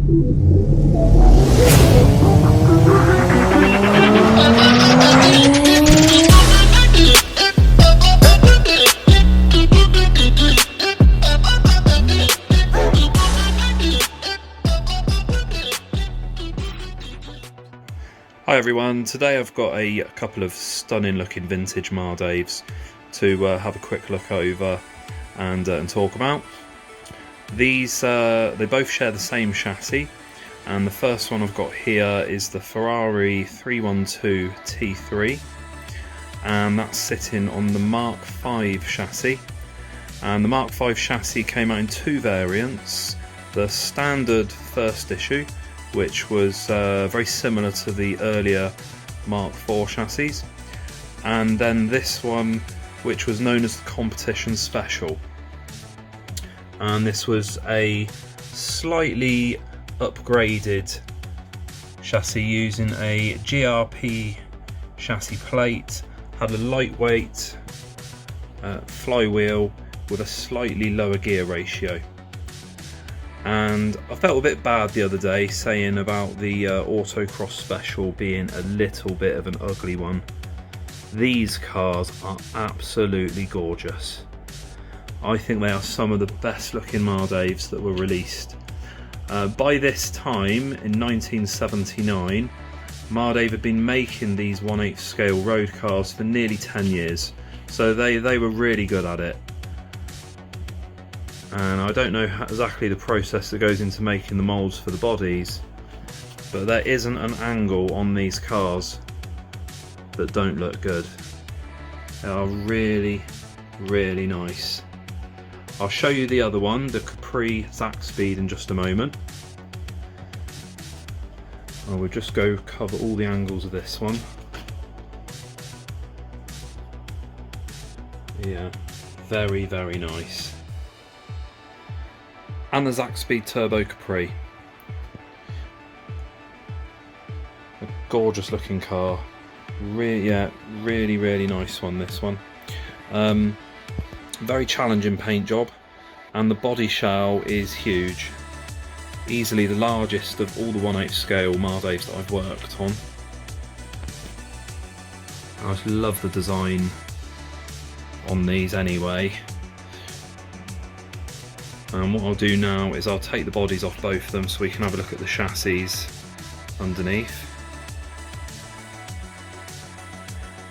Hi everyone, today I've got a couple of stunning looking vintage Mardaves to have a quick look over and talk about. These, they both share the same chassis, and the first one I've got here is the Ferrari 312 T3, and that's sitting on the Mark V chassis. And the Mark V chassis came out in two variants: the standard first issue, which was very similar to the earlier Mark IV chassis, and then this one, which was known as the Competition Special. And this was a slightly upgraded chassis using a GRP chassis plate, had a lightweight flywheel with a slightly lower gear ratio. And I felt a bit bad the other day saying about the Autocross Special being a little bit of an ugly one. These cars are absolutely gorgeous. I think they are some of the best looking Mardaves that were released. By this time, in 1979, Mardave had been making these 1/8 scale road cars for nearly 10 years, so they were really good at it. And I don't know exactly the process that goes into making the moulds for the bodies, but there isn't an angle on these cars that don't look good. They are really, really nice. I'll show you the other one, the Capri Zaxpeed, in just a moment. I will just go cover all the angles of this one. Yeah, very, very nice. And the Zaxpeed Turbo Capri. A gorgeous looking car. Really, really nice one, this one. Very challenging paint job, and the body shell is huge. Easily the largest of all the 1/8 scale Mardaves that I've worked on. I just love the design on these anyway. And what I'll do now is I'll take the bodies off both of them so we can have a look at the chassis underneath.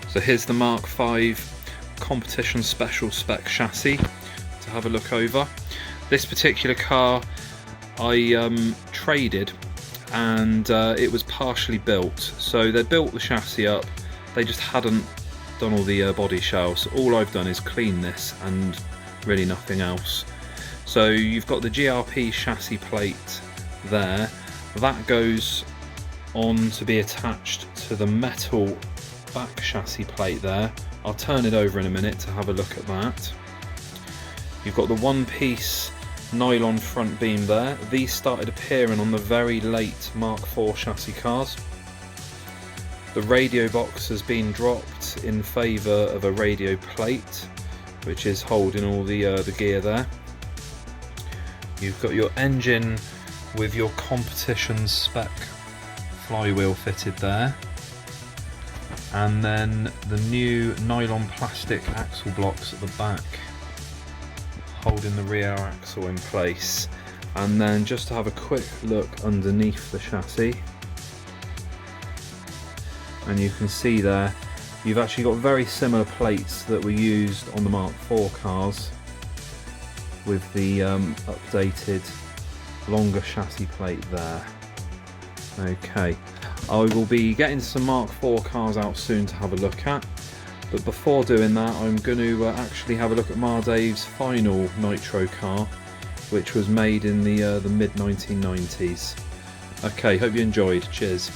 So here's the Mark V Competition Special Spec chassis to have a look over. This particular car I traded, and it was partially built. So they built the chassis up, they just hadn't done all the body shell. So all I've done is clean this and really nothing else. So you've got the GRP chassis plate there. That goes on to be attached to the metal back chassis plate there. I'll turn it over in a minute to have a look at that. You've got the one-piece nylon front beam there. These started appearing on the very late Mark IV chassis cars. The radio box has been dropped in favour of a radio plate, which is holding all the gear there. You've got your engine with your Competition Spec flywheel fitted there, and then the new nylon plastic axle blocks at the back holding the rear axle in place. And then just to have a quick look underneath the chassis, and you can see there you've actually got very similar plates that were used on the Mark IV cars, with the updated longer chassis plate there. Okay, I will be getting some Mark IV cars out soon to have a look at, but before doing that I'm going to actually have a look at Mardave's final nitro car, which was made in the mid 1990s. Okay, hope you enjoyed. Cheers.